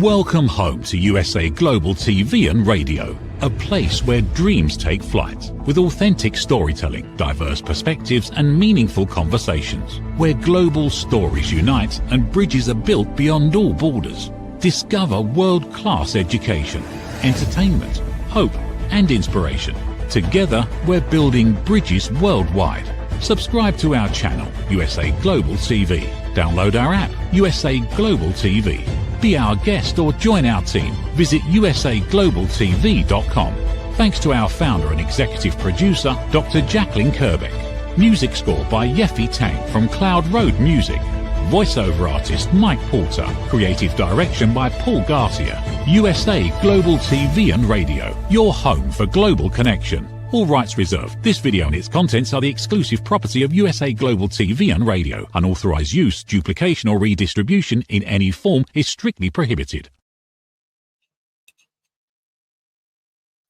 Welcome home to USA Global TV and Radio, a place where dreams take flight, with authentic storytelling, diverse perspectives and meaningful conversations, where global stories unite and bridges are built beyond all borders. Discover world-class education, entertainment, hope and inspiration. Together, we're building bridges worldwide. Subscribe to our channel, USA Global TV. Download our app, USA Global TV. Be our guest or join our team. Visit usaglobaltv.com. Thanks to our founder and executive producer, Dr. Jacalyn Kerbeck. Music score by Yeffy Tang from Cloud Road Music. Voiceover artist Mike Porter. Creative direction by Paul Garcia. USA Global TV and Radio. Your home for global connection. All rights reserved. This video and its contents are the exclusive property of USA Global TV and Radio. Unauthorized use, duplication or redistribution in any form is strictly prohibited.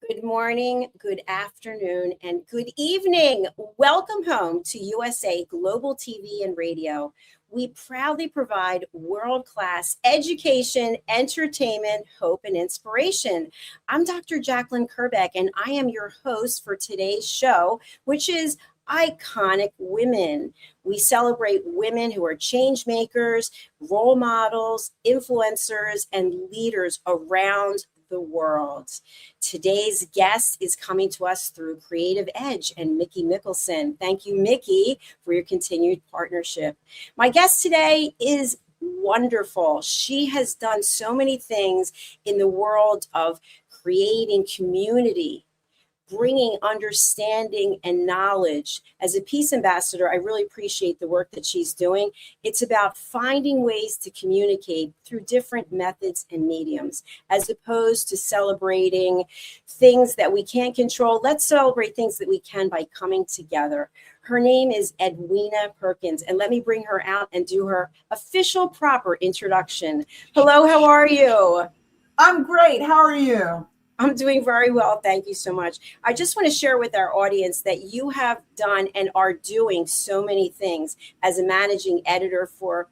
Good morning, good afternoon, and good evening. Welcome home to USA Global TV and Radio. We proudly provide world-class education, entertainment, hope, and inspiration. I'm Dr. Jacalyn Kerbeck, and I am your host for today's show, which is Iconic Women. We celebrate women who are change makers, role models, influencers, and leaders around the world. Today's guest is coming to us through Creative Edge and Mickey Mickelson. Thank you, Mickey, for your continued partnership. My guest today is wonderful. She has done so many things in the world of creating community, bringing understanding and knowledge. As a peace ambassador, I really appreciate the work that she's doing. It's about finding ways to communicate through different methods and mediums, as opposed to celebrating things that we can't control. Let's celebrate things that we can by coming together. Her name is Edwina Perkins, and let me bring her out and do her official proper introduction. Hello, how are you? I'm great. How are you? I'm doing very well. Thank you so much. I just want to share with our audience that you have done and are doing so many things as a managing editor for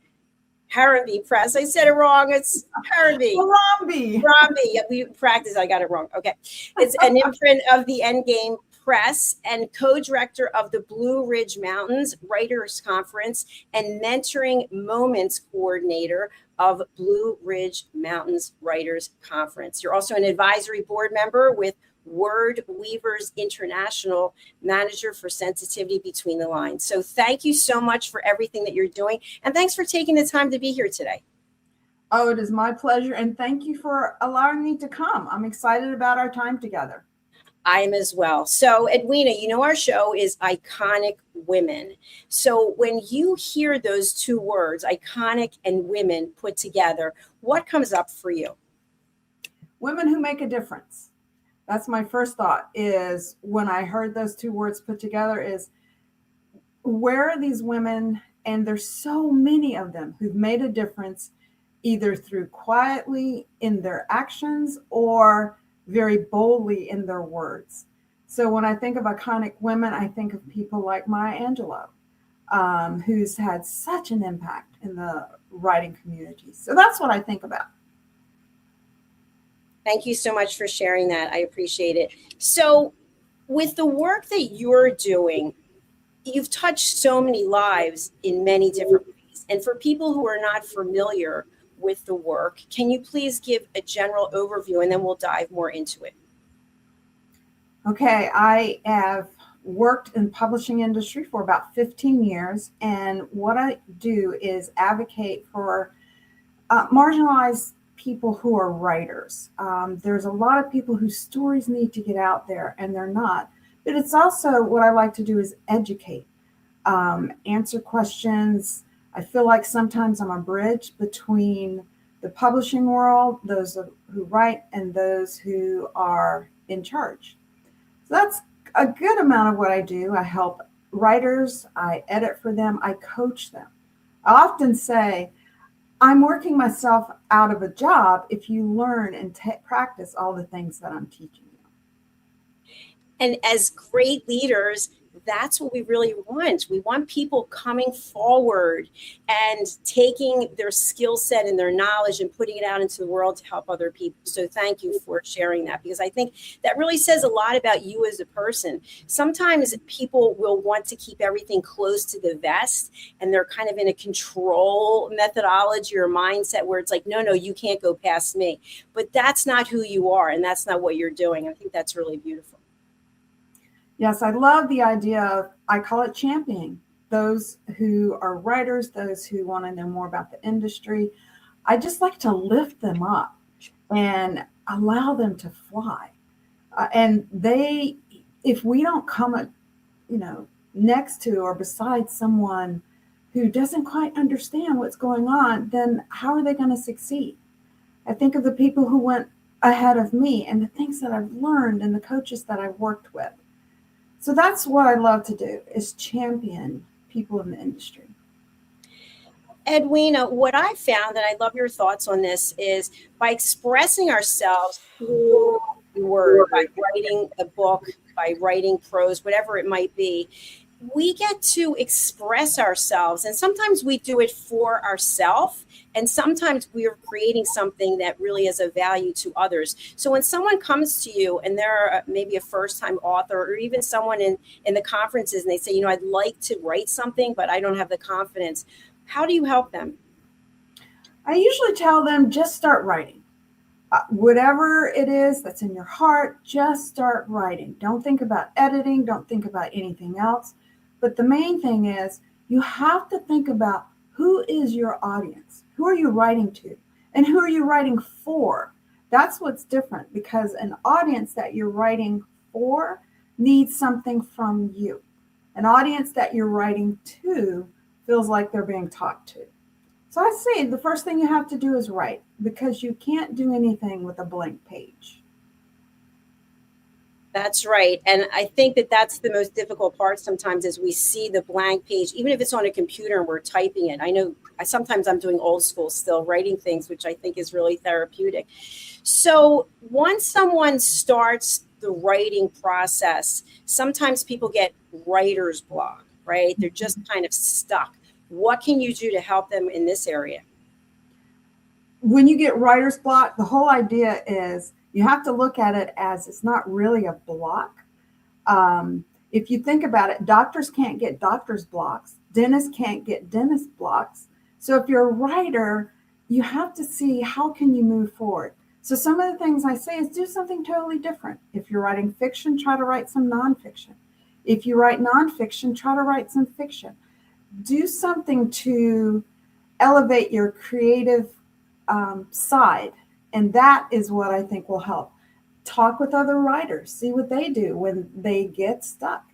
Harambee Press. I said it wrong. It's Harambee. Harambee. We practiced. I got it wrong. Okay. It's an imprint of the Endgame Press and co-director of the Blue Ridge Mountains Writers Conference and Mentoring Moments coordinator of Blue Ridge Mountains Writers Conference. You're also an advisory board member with Word Weavers International, manager for sensitivity between the lines. So thank you so much for everything that you're doing. And thanks for taking the time to be here today. Oh, it is my pleasure. And thank you for allowing me to come. I'm excited about our time together. I am as well. So Edwina, you know, our show is Iconic Women. So when you hear those two words, iconic and women put together, what comes up for you? Women who make a difference. That's my first thought, is when I heard those two words put together, is where are these women? And there's so many of them who've made a difference, either through quietly in their actions or very boldly in their words. So when I think of iconic women, I think of people like Maya Angelou, who's had such an impact in the writing community. So that's what I think about. Thank you so much for sharing that. I appreciate it. So with the work that you're doing, you've touched so many lives in many different ways. And for people who are not familiar with the work, can you please give a general overview and then we'll dive more into it? Okay, I have worked in the publishing industry for about 15 years, and what I do is advocate for marginalized people who are writers. There's a lot of people whose stories need to get out there and they're not, but it's also what I like to do is educate, answer questions. I feel like sometimes I'm a bridge between the publishing world, those who write, and those who are in charge. So that's a good amount of what I do. I help writers, I edit for them, I coach them. I often say, I'm working myself out of a job if you learn and practice all the things that I'm teaching you. And as great leaders, that's what we really want. We want people coming forward and taking their skill set and their knowledge and putting it out into the world to help other people. So thank you for sharing that, because I think that really says a lot about you as a person. Sometimes people will want to keep everything close to the vest, and they're kind of in a control methodology or mindset where it's like, no, you can't go past me. But that's not who you are, and that's not what you're doing. I think that's really beautiful. Yes, I love the idea of, I call it championing those who are writers, those who want to know more about the industry. I just like to lift them up and allow them to fly. And if we don't come, next to or beside someone who doesn't quite understand what's going on, then how are they going to succeed? I think of the people who went ahead of me and the things that I've learned and the coaches that I've worked with. So that's what I love to do, is champion people in the industry. Edwina, what I found, and I love your thoughts on this, is by expressing ourselves through the word, by writing a book, by writing prose, whatever it might be, we get to express ourselves. And sometimes we do it for ourselves, and sometimes we are creating something that really is of value to others. So when someone comes to you and they're maybe a first-time author, or even someone in the conferences, and they say, I'd like to write something, but I don't have the confidence, how do you help them? I usually tell them, just start writing. Whatever it is that's in your heart, just start writing. Don't think about editing. Don't think about anything else. But the main thing is, you have to think about, who is your audience? Who are you writing to? And who are you writing for? That's what's different, because an audience that you're writing for needs something from you. An audience that you're writing to feels like they're being talked to. So I say the first thing you have to do is write, because you can't do anything with a blank page. That's right. And I think that that's the most difficult part sometimes, is we see the blank page, even if it's on a computer and we're typing it. I know sometimes I'm doing old school still, writing things, which I think is really therapeutic. So once someone starts the writing process, sometimes people get writer's block, right? They're just kind of stuck. What can you do to help them in this area? When you get writer's block, the whole idea is, you have to look at it as, it's not really a block. If you think about it, doctors can't get doctor's blocks. Dentists can't get dentist blocks. So if you're a writer, you have to see, how can you move forward? So some of the things I say is, do something totally different. If you're writing fiction, try to write some nonfiction. If you write nonfiction, try to write some fiction. Do something to elevate your creative side. And that is what I think will help. Talk with other writers, see what they do when they get stuck.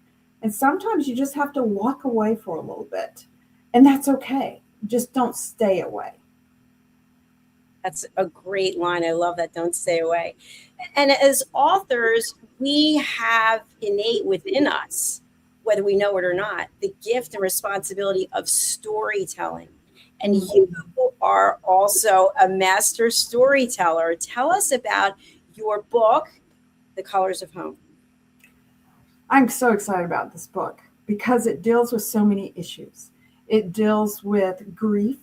And sometimes you just have to walk away for a little bit, and that's okay. Just don't stay away. That's a great line. I love that. Don't stay away. And as authors, we have innate within us, whether we know it or not, the gift and responsibility of storytelling. And you are also a master storyteller. Tell us about your book, The Colors of Home. I'm so excited about this book because it deals with so many issues. It deals with grief,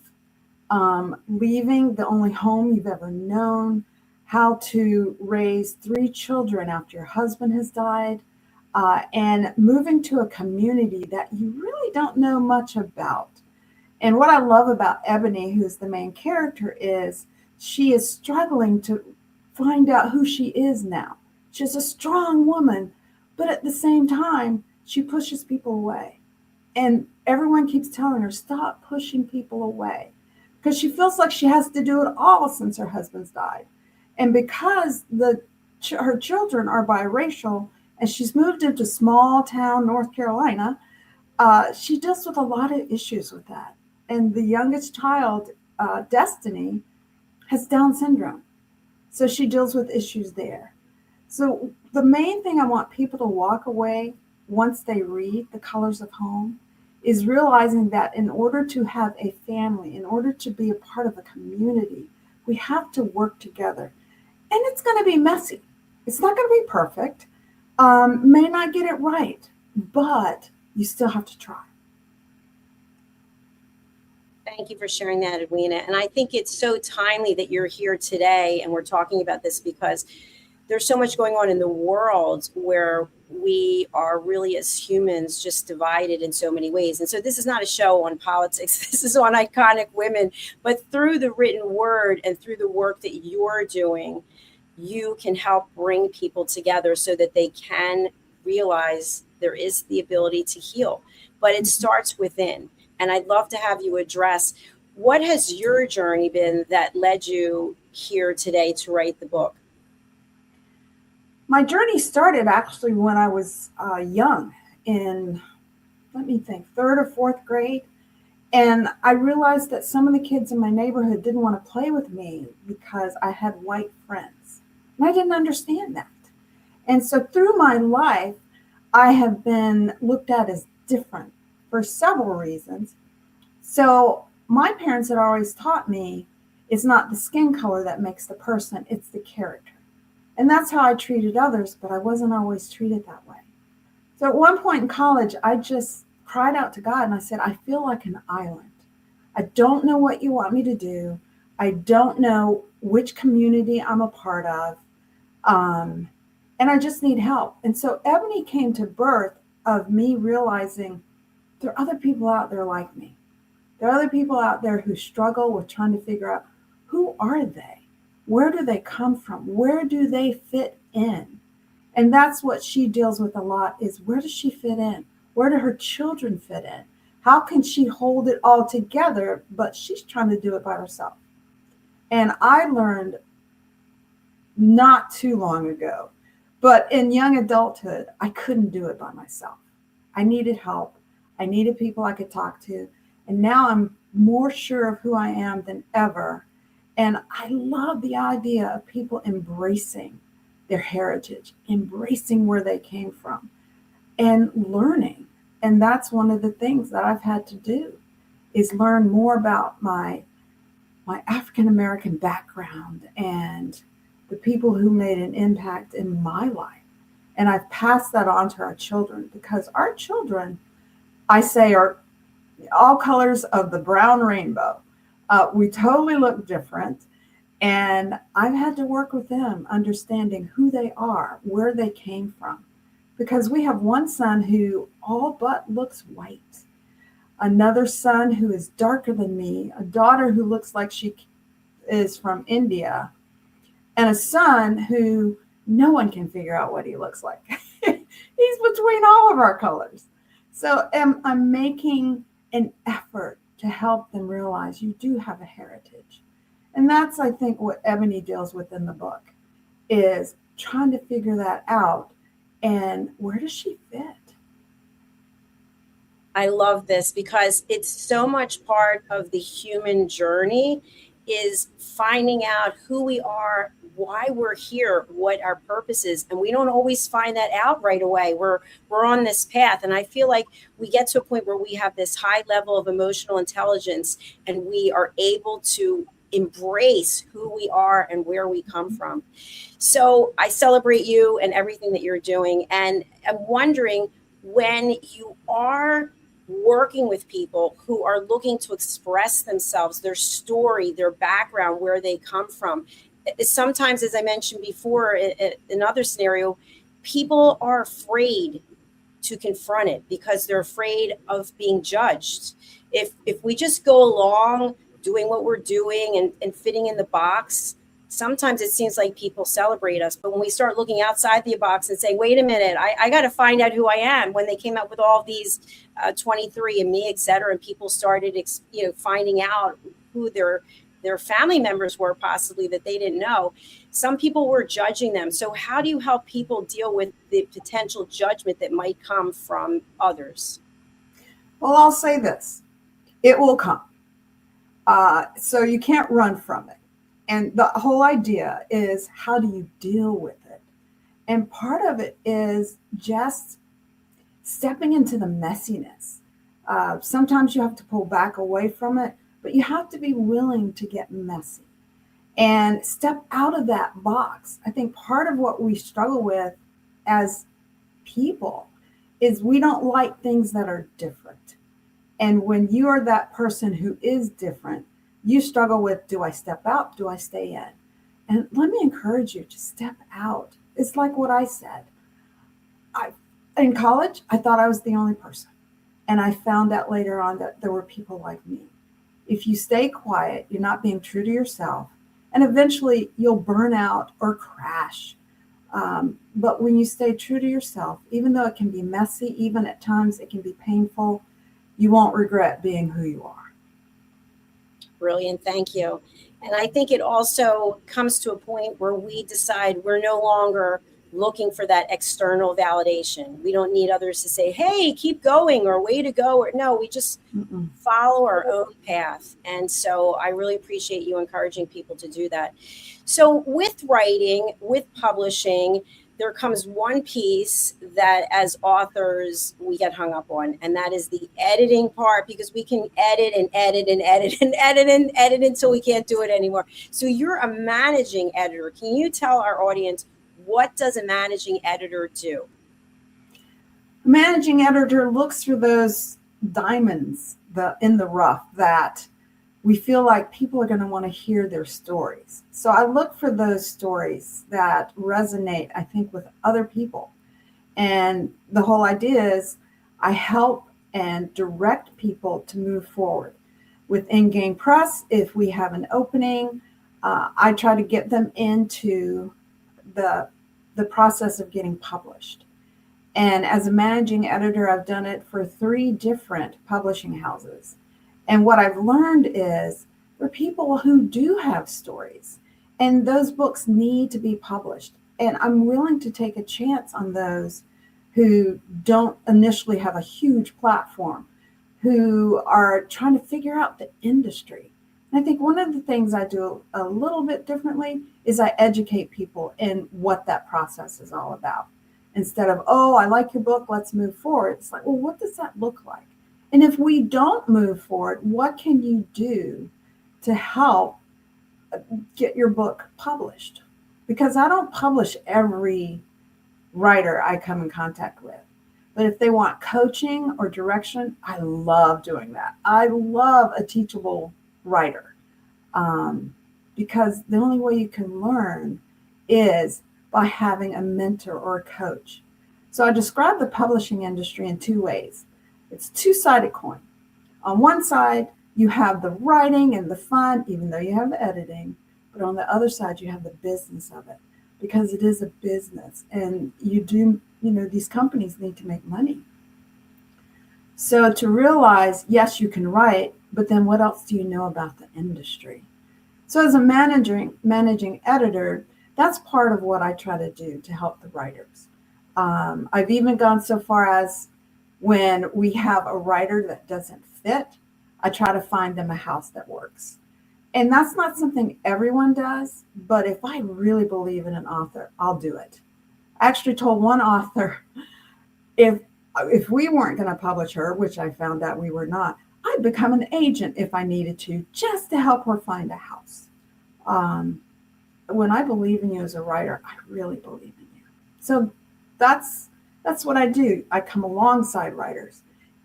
leaving the only home you've ever known, how to raise 3 children after your husband has died, and moving to a community that you really don't know much about. And what I love about Ebony, who's the main character, is she is struggling to find out who she is now. She's a strong woman, but at the same time, she pushes people away. And everyone keeps telling her, stop pushing people away, because she feels like she has to do it all since her husband's died. And because her children are biracial, and she's moved into small town North Carolina, she deals with a lot of issues with that. And the youngest child, Destiny, has Down syndrome. So she deals with issues there. So the main thing I want people to walk away once they read The Colors of Home is realizing that in order to have a family, in order to be a part of a community, we have to work together. And it's going to be messy. It's not going to be perfect. May not get it right, but you still have to try. Thank you for sharing that, Edwina. And I think it's so timely that you're here today and we're talking about this because there's so much going on in the world where we are really, as humans, just divided in so many ways. And so this is not a show on politics. This is on iconic women. But through the written word and through the work that you're doing, you can help bring people together so that they can realize there is the ability to heal. But it starts within. And I'd love to have you address, what has your journey been that led you here today to write the book? My journey started actually when I was young, in, let me think, third or fourth grade. And I realized that some of the kids in my neighborhood didn't want to play with me because I had white friends. And I didn't understand that. And so through my life, I have been looked at as different for several reasons. So my parents had always taught me it's not the skin color that makes the person, it's the character. And that's how I treated others, but I wasn't always treated that way. So at one point in college, I just cried out to God and I said, I feel like an island. I don't know what you want me to do. I don't know which community I'm a part of. And I just need help. And so Ebony came to birth of me realizing there are other people out there like me. There are other people out there who struggle with trying to figure out, who are they? Where do they come from? Where do they fit in? And that's what she deals with a lot, is where does she fit in? Where do her children fit in? How can she hold it all together, but she's trying to do it by herself? And I learned not too long ago, but in young adulthood, I couldn't do it by myself. I needed help. I needed people I could talk to. And now I'm more sure of who I am than ever. And I love the idea of people embracing their heritage, embracing where they came from, and learning. And that's one of the things that I've had to do, is learn more about my African-American background and the people who made an impact in my life. And I've passed that on to our children, because our children, I say, are all colors of the brown rainbow. We totally look different. And I've had to work with them, understanding who they are, where they came from. Because we have one son who all but looks white, another son who is darker than me, a daughter who looks like she is from India, and a son who no one can figure out what he looks like. He's between all of our colors. So I'm making an effort to help them realize you do have a heritage. And that's, I think, what Ebony deals with in the book, is trying to figure that out. And where does she fit? I love this because it's so much part of the human journey, is finding out who we are, why we're here, what our purpose is. And we don't always find that out right away. We're on this path. And I feel like we get to a point where we have this high level of emotional intelligence and we are able to embrace who we are and where we come from. So I celebrate you and everything that you're doing. And I'm wondering, when you are working with people who are looking to express themselves, their story, their background, where they come from, sometimes, as I mentioned before, in another scenario, people are afraid to confront it because they're afraid of being judged. If we just go along doing what we're doing and fitting in the box, sometimes it seems like people celebrate us. But when we start looking outside the box and saying, wait a minute, I got to find out who I am. When they came up with all these 23andMe, et cetera, and people started finding out who their family members were, possibly, that they didn't know, some people were judging them. So how do you help people deal with the potential judgment that might come from others? Well, I'll say this. It will come. So you can't run from it. And the whole idea is, how do you deal with it? And part of it is just stepping into the messiness. Sometimes you have to pull back away from it, but you have to be willing to get messy and step out of that box. I think part of what we struggle with as people is we don't like things that are different. And when you are that person who is different, you struggle with, do I step out? Do I stay in? And let me encourage you to step out. It's like what I said. In college, I thought I was the only person. And I found out later on that there were people like me. If you stay quiet, you're not being true to yourself. And eventually you'll burn out or crash. But when you stay true to yourself, even though it can be messy, even at times it can be painful, you won't regret being who you are. Brilliant. Thank you. And I think it also comes to a point where we decide we're no longer looking for that external validation. We don't need others to say, hey, keep going or way to go. Or no, we just follow our own path. And so I really appreciate you encouraging people to do that. So with writing, with publishing, there comes one piece that as authors we get hung up on, and that is the editing part, because we can edit and edit and edit and edit and edit until we can't do it anymore. So you're a managing editor. Can you tell our audience, what does a managing editor do? A managing editor looks for those diamonds in the rough that we feel like people are going to want to hear their stories. So I look for those stories that resonate, I think, with other people. And the whole idea is I help and direct people to move forward. With in-game press, if we have an opening, I try to get them into the process of getting published. And as a managing editor, I've done it for 3 different publishing houses. And what I've learned is there are people who do have stories, and those books need to be published. And I'm willing to take a chance on those who don't initially have a huge platform, who are trying to figure out the industry. And I think one of the things I do a little bit differently is I educate people in what that process is all about. Instead of, oh, I like your book, let's move forward. It's like, well, what does that look like? And if we don't move forward, what can you do to help get your book published? Because I don't publish every writer I come in contact with. But if they want coaching or direction, I love doing that. I love a teachable writer, because the only way you can learn is by having a mentor or a coach. So I describe the publishing industry in 2 ways. It's a 2-sided coin. On one side, you have the writing and the fun, even though you have the editing. But on the other side, you have the business of it, because it is a business. And these companies need to make money. So to realize, yes, you can write, but then what else do you know about the industry? So as a managing editor, that's part of what I try to do to help the writers. I've even gone so far as when we have a writer that doesn't fit, I try to find them a house that works. And that's not something everyone does, but if I really believe in an author, I'll do it. I actually told one author, if we weren't going to publish her, which I found out we were not, I'd become an agent if I needed to, just to help her find a house. When I believe in you as a writer, I really believe in you. So that's what I do. I come alongside writers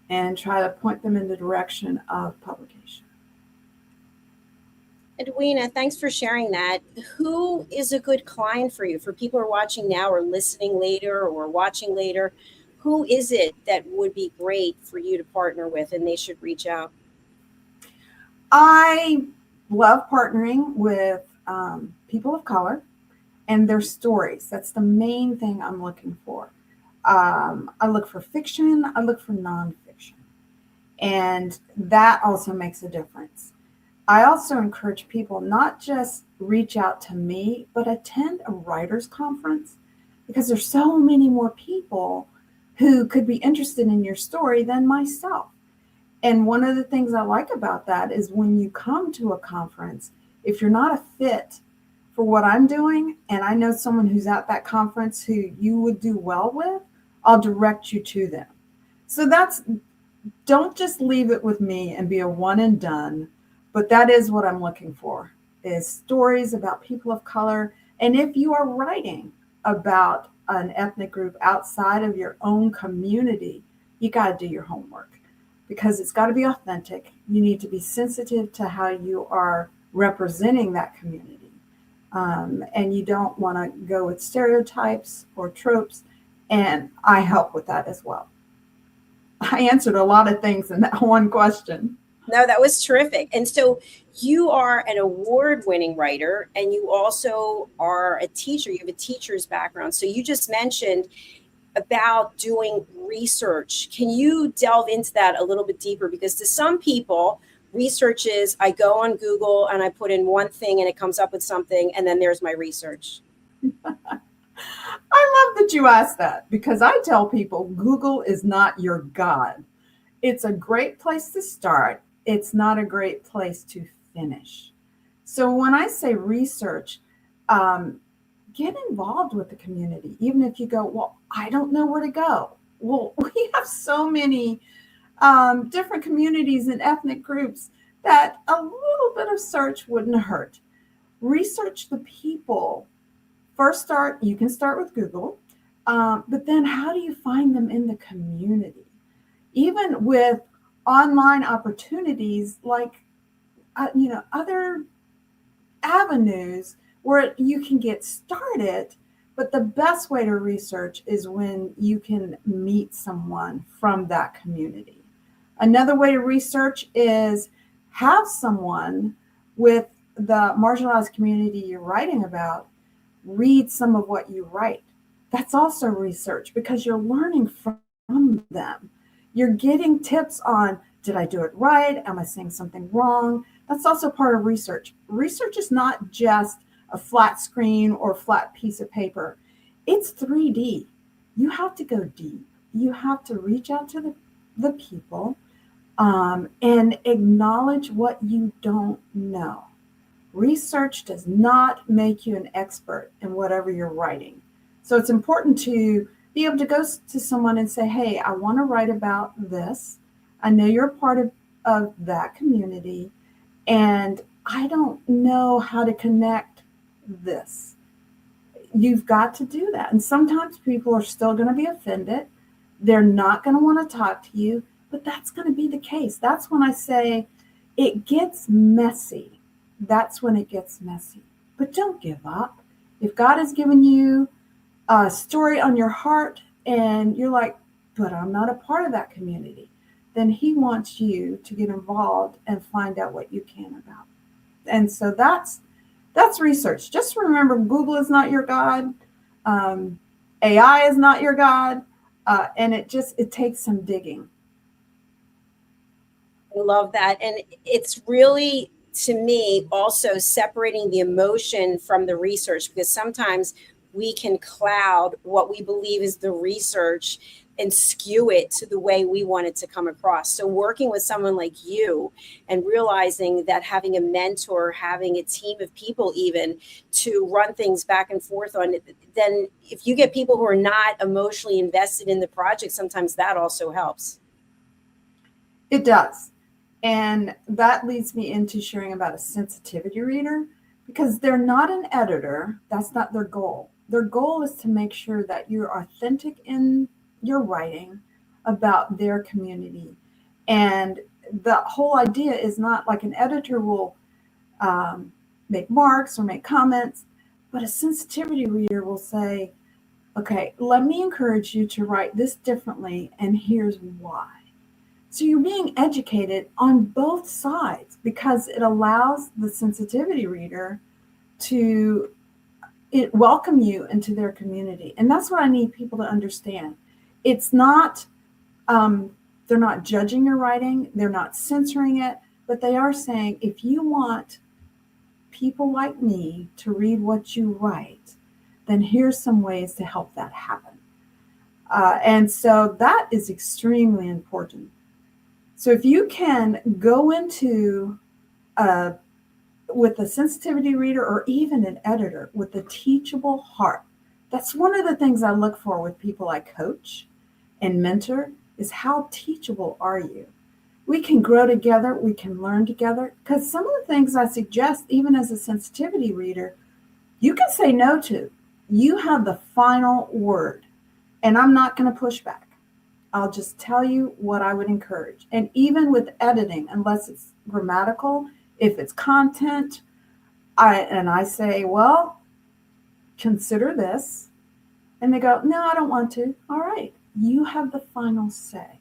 and try to point them in the direction of publication. Edwina, thanks for sharing that. Who is a good client for you? For people who are watching now or listening later or watching later, who is it that would be great for you to partner with and they should reach out? I love partnering with people of color and their stories. That's the main thing I'm looking for. I look for fiction, I look for nonfiction, and that also makes a difference. I also encourage people not just reach out to me, but attend a writers conference, because there's so many more people who could be interested in your story than myself. And one of the things I like about that is when you come to a conference, if you're not a fit for what I'm doing, and I know someone who's at that conference who you would do well with, I'll direct you to them. So don't just leave it with me and be a one and done, but that is what I'm looking for, is stories about people of color. And if you are writing about an ethnic group outside of your own community, you got to do your homework because it's got to be authentic. You need to be sensitive to how you are representing that community. And you don't want to go with stereotypes or tropes. And I help with that as well. I answered a lot of things in that one question. No, that was terrific. And so you are an award-winning writer, and you also are a teacher. You have a teacher's background. So you just mentioned about doing research. Can you delve into that a little bit deeper? Because to some people, research is I go on Google and I put in one thing and it comes up with something, and then there's my research. I love that you asked that, because I tell people Google is not your God. It's a great place to start. It's not a great place to finish. So when I say research, get involved with the community. Even if you go, well, I don't know where to go. Well, we have so many different communities and ethnic groups that a little bit of search wouldn't hurt. Research the people. First you can start with Google, but then how do you find them in the community? Even with online opportunities like, other avenues where you can get started, but the best way to research is when you can meet someone from that community. Another way to research is have someone with the marginalized community you're writing about read some of what you write. That's also research because you're learning from them. You're getting tips on, did I do it right? Am I saying something wrong? That's also part of research. Research is not just a flat screen or flat piece of paper. It's 3D. You have to go deep. You have to reach out to the people and acknowledge what you don't know. Research does not make you an expert in whatever you're writing. So it's important to be able to go to someone and say, hey, I want to write about this. I know you're a part of that community, and I don't know how to connect this. You've got to do that. And sometimes people are still going to be offended. They're not going to want to talk to you, but that's going to be the case. That's when I say it gets messy. That's when it gets messy. But don't give up. If God has given you a story on your heart and you're like, but I'm not a part of that community, then he wants you to get involved and find out what you can about. And so that's research. Just remember, Google is not your God. AI is not your God. And it takes some digging. I love that. And it's really, to me, also separating the emotion from the research, because sometimes we can cloud what we believe is the research and skew it to the way we want it to come across. So working with someone like you and realizing that having a mentor, having a team of people even to run things back and forth on it, then if you get people who are not emotionally invested in the project, sometimes that also helps. It does. And that leads me into sharing about a sensitivity reader, because they're not an editor. That's not their goal. Their goal is to make sure that you're authentic in your writing about their community. And the whole idea is not like an editor will make marks or make comments, but a sensitivity reader will say, okay, let me encourage you to write this differently, and here's why. So you're being educated on both sides, because it allows the sensitivity reader to welcome you into their community. And that's what I need people to understand. It's not, they're not judging your writing, they're not censoring it, but they are saying, if you want people like me to read what you write, then here's some ways to help that happen. And so that is extremely important. So if you can go into with a sensitivity reader or even an editor with a teachable heart, that's one of the things I look for with people I coach and mentor, is how teachable are you? We can grow together, we can learn together, because some of the things I suggest, even as a sensitivity reader, you can say no to. You have the final word, and I'm not going to push back. I'll just tell you what I would encourage. And even with editing, unless it's grammatical, if it's content, I say, well, consider this. And they go, no, I don't want to. All right, you have the final say.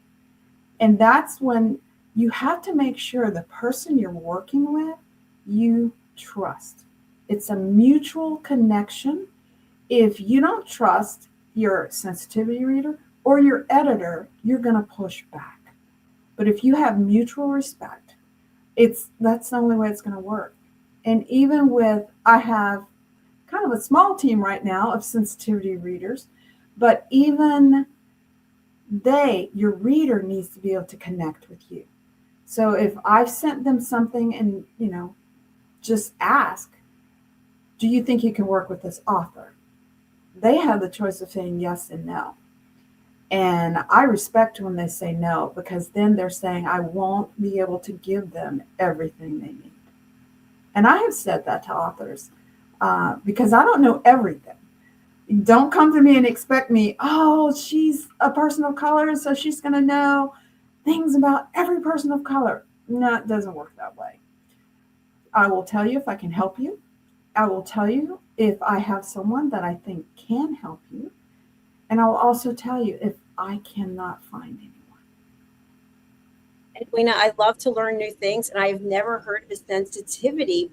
And that's when you have to make sure the person you're working with, you trust. It's a mutual connection. If you don't trust your sensitivity reader or your editor, you're going to push back. But if you have mutual respect, that's the only way it's going to work. And even with, I have kind of a small team right now of sensitivity readers, but even your reader needs to be able to connect with you. So if I've sent them something and, just ask, do you think you can work with this author? They have the choice of saying yes and no. And I respect when they say no, because then they're saying I won't be able to give them everything they need. And I have said that to authors because I don't know everything. Don't come to me and expect me, oh, she's a person of color, so she's going to know things about every person of color. No, it doesn't work that way. I will tell you if I can help you. I will tell you if I have someone that I think can help you. And I'll also tell you if I cannot find anyone. Edwina, I love to learn new things, and I've never heard of a sensitivity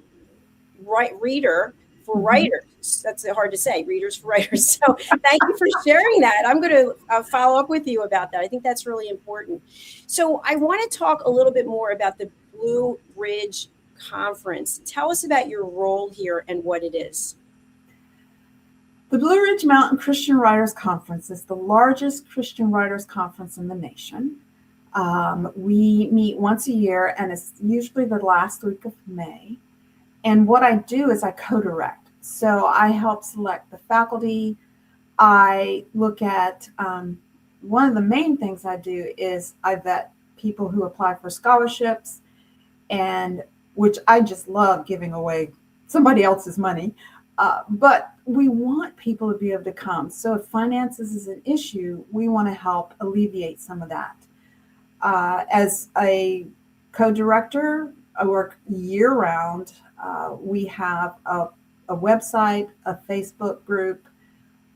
reader for writers. That's hard to say, readers for writers. So thank you for sharing that. I'm going to follow up with you about that. I think that's really important. So I want to talk a little bit more about the Blue Ridge Conference. Tell us about your role here and what it is. The Blue Ridge Mountain Christian Writers Conference is the largest Christian writers conference in the nation. We meet once a year, and it's usually the last week of May. And what I do is I co-direct. So I help select the faculty. I look at, one of the main things I do is I vet people who apply for scholarships, and which I just love giving away somebody else's money. But we want people to be able to come. So if finances is an issue, we want to help alleviate some of that. As a co-director, I work year round. We have a website, a Facebook group,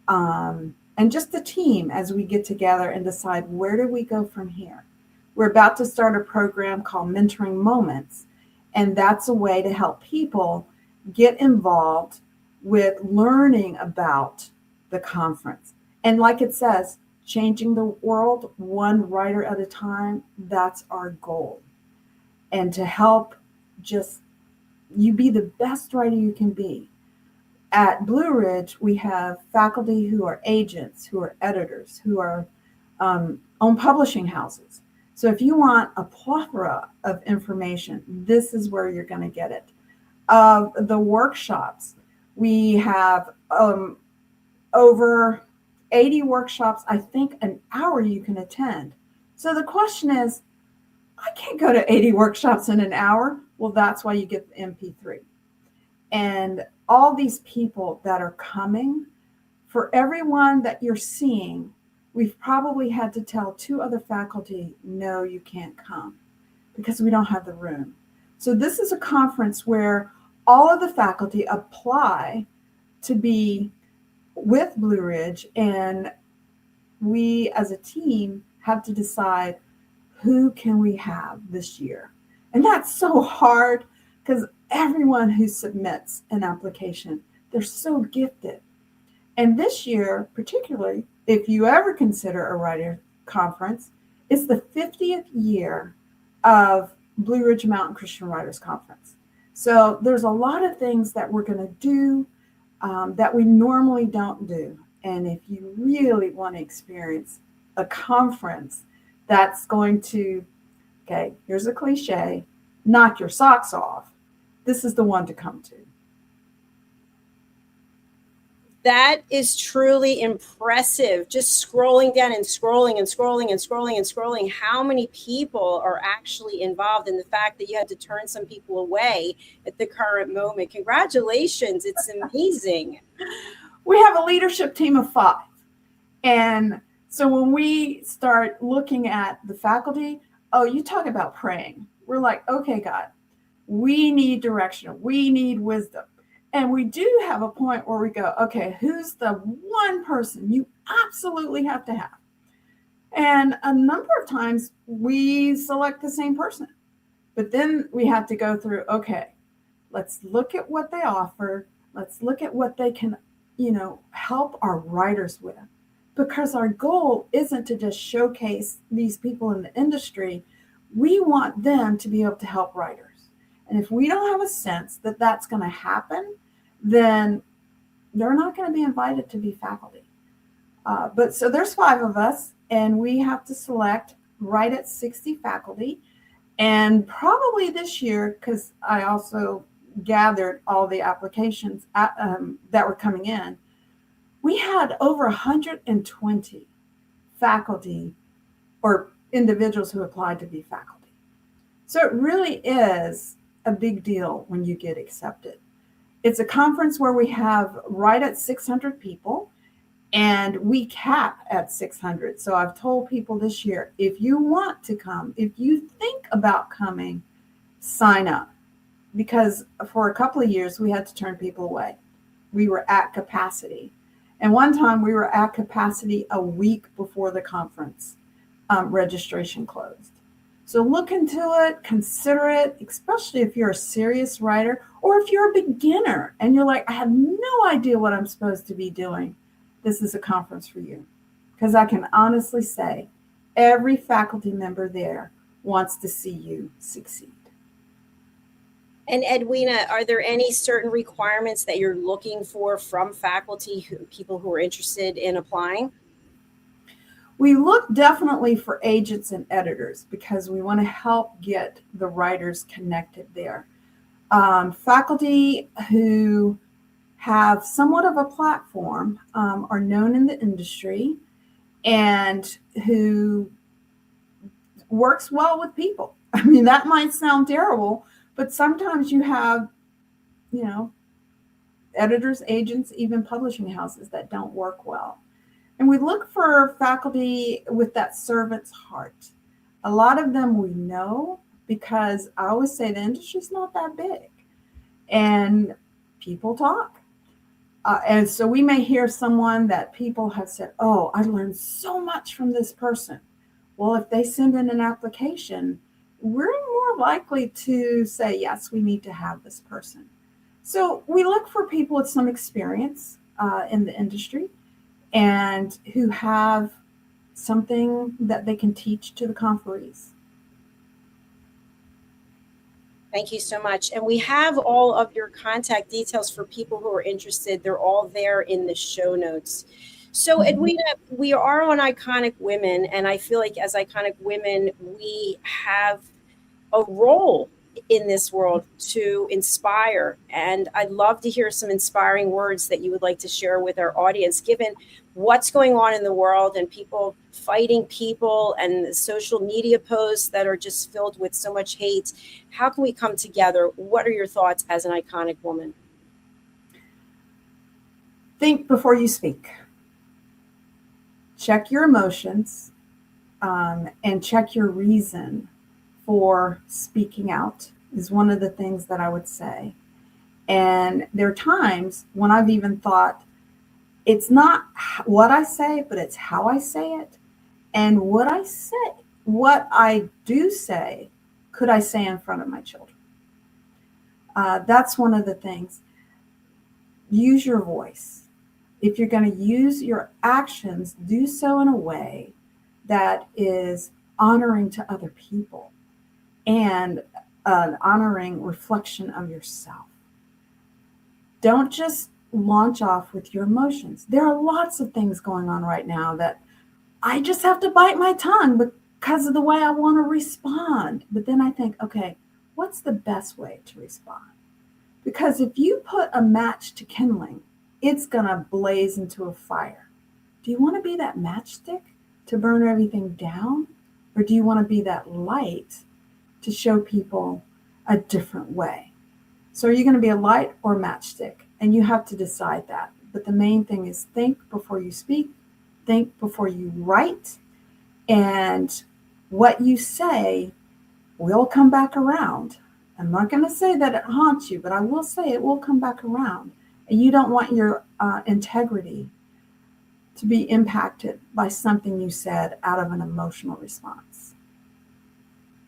and just a team as we get together and decide where do we go from here. We're about to start a program called Mentoring Moments, and that's a way to help people get involved with learning about the conference. And like it says, changing the world one writer at a time, that's our goal. And to help just you be the best writer you can be. At Blue Ridge, we have faculty who are agents, who are editors, who are own publishing houses. So if you want a plethora of information, this is where you're going to get it. The workshops, we have over 80 workshops, I think an hour you can attend. So the question is, I can't go to 80 workshops in an hour. Well, that's why you get the MP3. And all these people that are coming, for everyone that you're seeing, we've probably had to tell 2 other faculty, no, you can't come because we don't have the room. So this is a conference where all of the faculty apply to be with Blue Ridge, and we as a team have to decide who can we have this year. And that's so hard because everyone who submits an application, they're so gifted. And this year, particularly, if you ever consider a writer conference, it's the 50th year of Blue Ridge Mountain Christian Writers Conference. So there's a lot of things that we're going to do that we normally don't do. And if you really want to experience a conference that's going to, okay, here's a cliche, knock your socks off, this is the one to come to. That is truly impressive. Just scrolling down and scrolling and scrolling and scrolling and scrolling. How many people are actually involved in the fact that you had to turn some people away at the current moment? Congratulations. It's amazing. We have a leadership team of 5. And so when we start looking at the faculty, oh, you talk about praying. We're like, okay, God, we need direction. We need wisdom. And we do have a point where we go, okay, who's the one person you absolutely have to have? And a number of times we select the same person. But then we have to go through, okay, let's look at what they offer. Let's look at what they can, help our writers with. Because our goal isn't to just showcase these people in the industry. We want them to be able to help writers. And if we don't have a sense that that's going to happen, then they're not going to be invited to be faculty. But so there's 5 of us, and we have to select right at 60 faculty. And probably this year, because I also gathered all the applications that were coming in, we had over 120 faculty or individuals who applied to be faculty. So it really is a big deal when you get accepted. It's a conference where we have right at 600 people, and we cap at 600. So I've told people this year, if you want to come, if you think about coming, sign up. Because for a couple of years, we had to turn people away. We were at capacity. And one time we were at capacity a week before the conference registration closed. So look into it, consider it, especially if you're a serious writer, or if you're a beginner and you're like, I have no idea what I'm supposed to be doing. This is a conference for you. Because I can honestly say, every faculty member there wants to see you succeed. And Edwina, are there any certain requirements that you're looking for from faculty, people who are interested in applying? We look definitely for agents and editors because we want to help get the writers connected there. Faculty who have somewhat of a platform, are known in the industry, and who works well with people. I mean, that might sound terrible, but sometimes you have, editors, agents, even publishing houses that don't work well. And we look for faculty with that servant's heart. A lot of them we know because I always say the industry's not that big and people talk. And so we may hear someone that people have said, oh, I learned so much from this person. Well, if they send in an application, we're more likely to say, yes, we need to have this person. So we look for people with some experience in the industry and who have something that they can teach to the conferees. Thank you so much. And we have all of your contact details for people who are interested. They're all there in the show notes. So Edwina, we are on Iconic Women, and I feel like as Iconic Women, we have a role in this world to inspire. And I'd love to hear some inspiring words that you would like to share with our audience, given what's going on in the world and people fighting people and the social media posts that are just filled with so much hate. How can we come together? What are your thoughts as an iconic woman? Think before you speak. Check your emotions and check your reason for speaking out is one of the things that I would say. And there are times when I've even thought, it's not what I say, but it's how I say it. And what I do say, could I say in front of my children? That's one of the things. Use your voice. If you're going to use your actions, do so in a way that is honoring to other people and an honoring reflection of yourself. Don't just launch off with your emotions. There are lots of things going on right now that I just have to bite my tongue because of the way I want to respond. But then I think, okay, what's the best way to respond? Because if you put a match to kindling, it's going to blaze into a fire. Do you want to be that matchstick to burn everything down? Or do you want to be that light to show people a different way? So are you going to be a light or matchstick? And you have to decide that. But the main thing is think before you speak, think before you write, and what you say will come back around. I'm not going to say that it haunts you, but I will say it will come back around. And you don't want your integrity to be impacted by something you said out of an emotional response.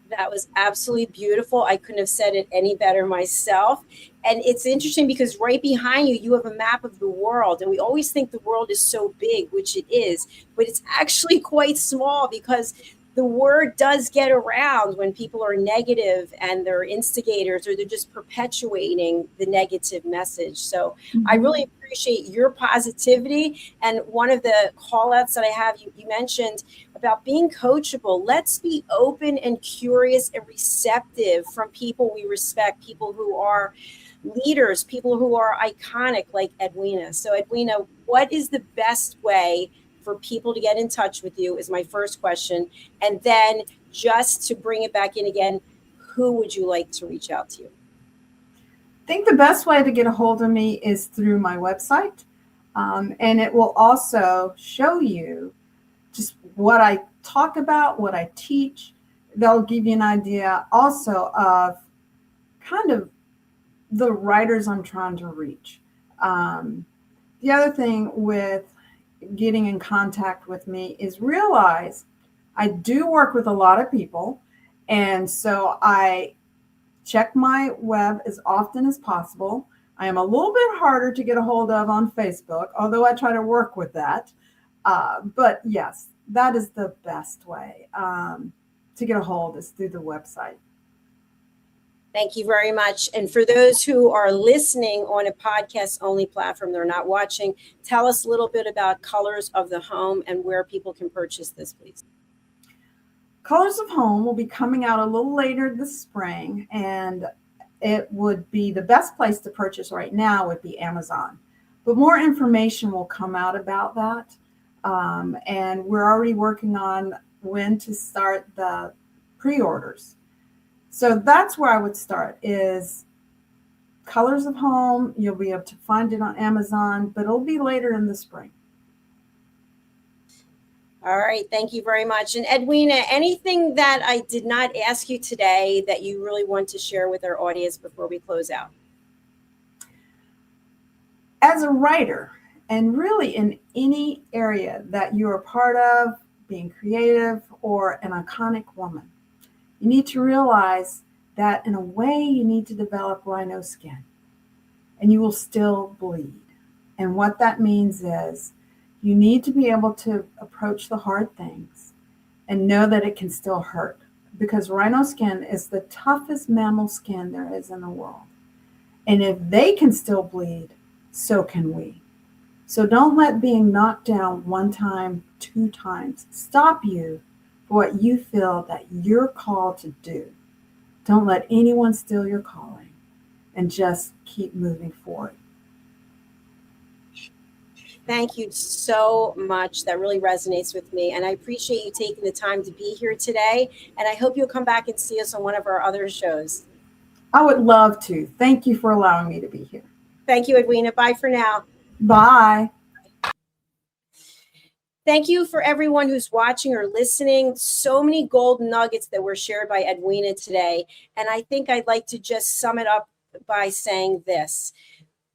That was absolutely beautiful. I couldn't have said it any better myself. And it's interesting because right behind you, you have a map of the world. And we always think the world is so big, which it is, but it's actually quite small because the word does get around when people are negative and they're instigators or they're just perpetuating the negative message. So I really appreciate your positivity. And one of the call outs that I have, you mentioned about being coachable. Let's be open and curious and receptive from people we respect, people who are leaders, people who are iconic like Edwina. So Edwina, what is the best way for people to get in touch with you is my first question. And then just to bring it back in again, who would you like to reach out to you? I think the best way to get a hold of me is through my website. And it will also show you just what I talk about, what I teach. They'll give you an idea also of kind of the writers I'm trying to reach. The other thing with getting in contact with me is realize I do work with a lot of people. And so I check my web as often as possible. I am a little bit harder to get a hold of on Facebook, although I try to work with that. But yes, that is the best way to get a hold is through the website. Thank you very much. And for those who are listening on a podcast only platform, they're not watching, tell us a little bit about Colors of the Home and where people can purchase this, please. Colors of Home will be coming out a little later this spring, and it would be the best place to purchase right now would be Amazon. But more information will come out about that. And we're already working on when to start the pre-orders. So that's where I would start is Colors of Home. You'll be able to find it on Amazon, but it'll be later in the spring. All right. Thank you very much. And Edwina, anything that I did not ask you today that you really want to share with our audience before we close out? As a writer, and really in any area that you are part of, being creative or an iconic woman, you need to realize that in a way you need to develop rhino skin and you will still bleed. And what that means is you need to be able to approach the hard things and know that it can still hurt because rhino skin is the toughest mammal skin there is in the world. And if they can still bleed, so can we. So don't let being knocked down one time, 2 times stop you for what you feel that you're called to do. Don't let anyone steal your calling and just keep moving forward. Thank you so much. That really resonates with me. And I appreciate you taking the time to be here today. And I hope you'll come back and see us on one of our other shows. I would love to. Thank you for allowing me to be here. Thank you, Edwina. Bye for now. Bye. Thank you for everyone who's watching or listening. So many gold nuggets that were shared by Edwina today. And I think I'd like to just sum it up by saying this.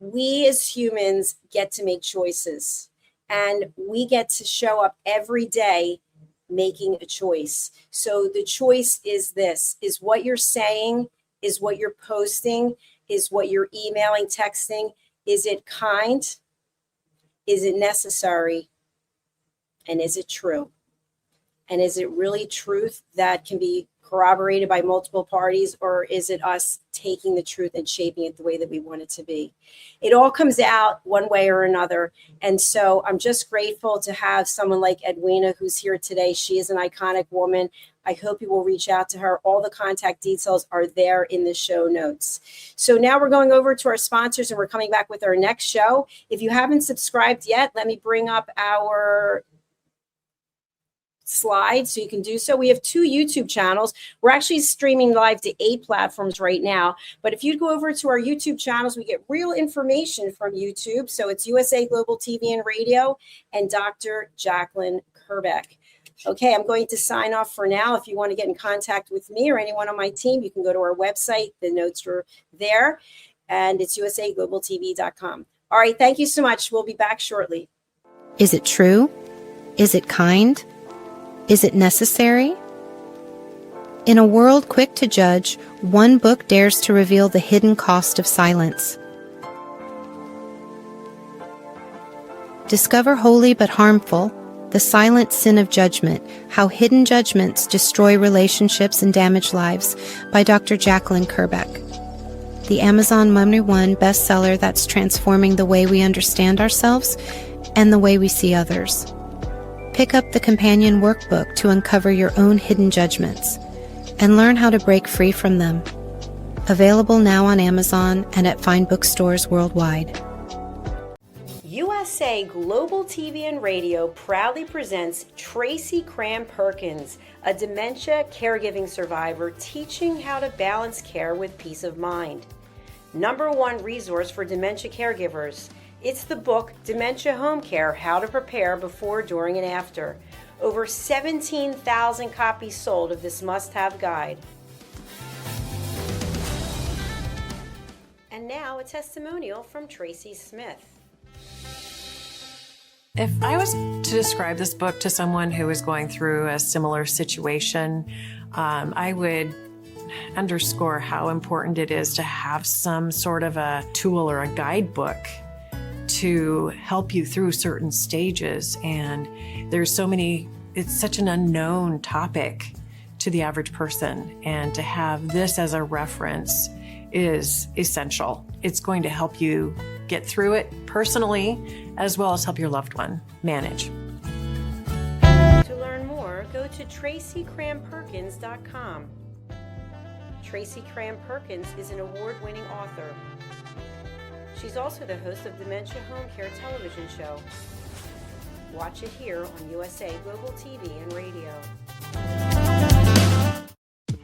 We as humans get to make choices, and we get to show up every day making a choice. So the choice is this, is what you're saying, is what you're posting, is what you're emailing, texting. Is it kind? Is it necessary? And is it true? And is it really truth that can be corroborated by multiple parties, or is it us taking the truth and shaping it the way that we want it to be? It all comes out one way or another. And so I'm just grateful to have someone like Edwina who's here today. She is an iconic woman. I hope you will reach out to her. All the contact details are there in the show notes. So now we're going over to our sponsors and we're coming back with our next show. If you haven't subscribed yet, let me bring up our slide, so you can do so. We have 2 YouTube channels. We're actually streaming live to 8 platforms right now. But if you go over to our YouTube channels, we get real information from YouTube. So it's USA Global TV and Radio and Dr. Jacalyn Kerbeck. Okay, I'm going to sign off for now. If you want to get in contact with me or anyone on my team, you can go to our website. The notes are there, and it's usaglobaltv.com. All right, thank you so much. We'll be back shortly. Is it true? Is it kind? Is it necessary? In a world quick to judge, one book dares to reveal the hidden cost of silence. Discover holy but harmful, the silent sin of judgment, how hidden judgments destroy relationships and damage lives, by Dr. Jacalyn Kerbeck. The Amazon #1 bestseller that's transforming the way we understand ourselves and the way we see others. Pick up the companion workbook to uncover your own hidden judgments and learn how to break free from them. Available now on Amazon and at fine bookstores worldwide. USA Global TV and Radio proudly presents Tracy Cram Perkins, a dementia caregiving survivor teaching how to balance care with peace of mind. #1 resource for dementia caregivers. It's the book Dementia Home Care: How to Prepare Before, During, and After. Over 17,000 copies sold of this must-have guide. And now a testimonial from Tracy Smith. If I was to describe this book to someone who is going through a similar situation, I would underscore how important it is to have some sort of a tool or a guidebook to help you through certain stages. And there's so many, it's such an unknown topic to the average person. And to have this as a reference is essential. It's going to help you get through it personally, as well as help your loved one manage. To learn more, go to TracyCramPerkins.com. Tracy Cram Perkins is an award-winning author. She's also the host of Dementia Home Care television show. Watch it here on USA Global TV and Radio.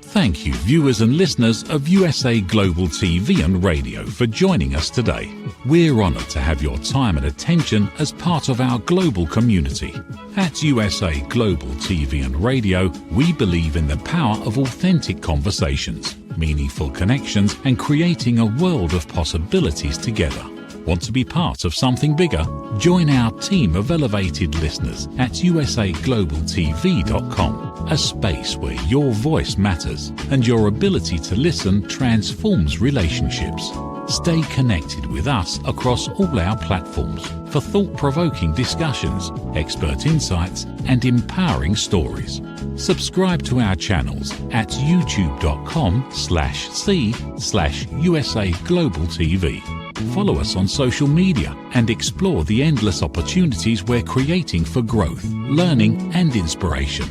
Thank you, viewers and listeners of USA Global TV and Radio, for joining us today. We're honoured to have your time and attention as part of our global community. At USA Global TV and Radio, we believe in the power of authentic conversations, meaningful connections, and creating a world of possibilities together. Want to be part of something bigger? Join our team of elevated listeners at usaglobaltv.com, a space where your voice matters and your ability to listen transforms relationships. Stay connected with us across all our platforms for thought-provoking discussions, expert insights, and empowering stories. Subscribe to our channels at youtube.com/c/USA Global TV. Follow us on social media and explore the endless opportunities we're creating for growth, learning, and inspiration.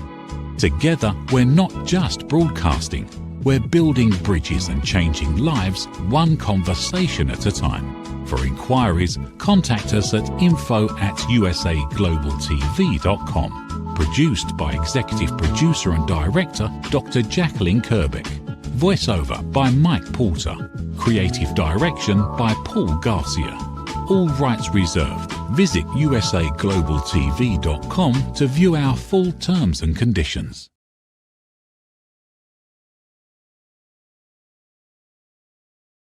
Together, we're not just broadcasting, we're building bridges and changing lives one conversation at a time. For inquiries, contact us at info@usaglobaltv.com. Produced by Executive Producer and Director Dr. Jacalyn Kerbeck. Voiceover by Mike Porter. Creative direction by Paul Garcia. All rights reserved. Visit usaglobaltv.com to view our full terms and conditions.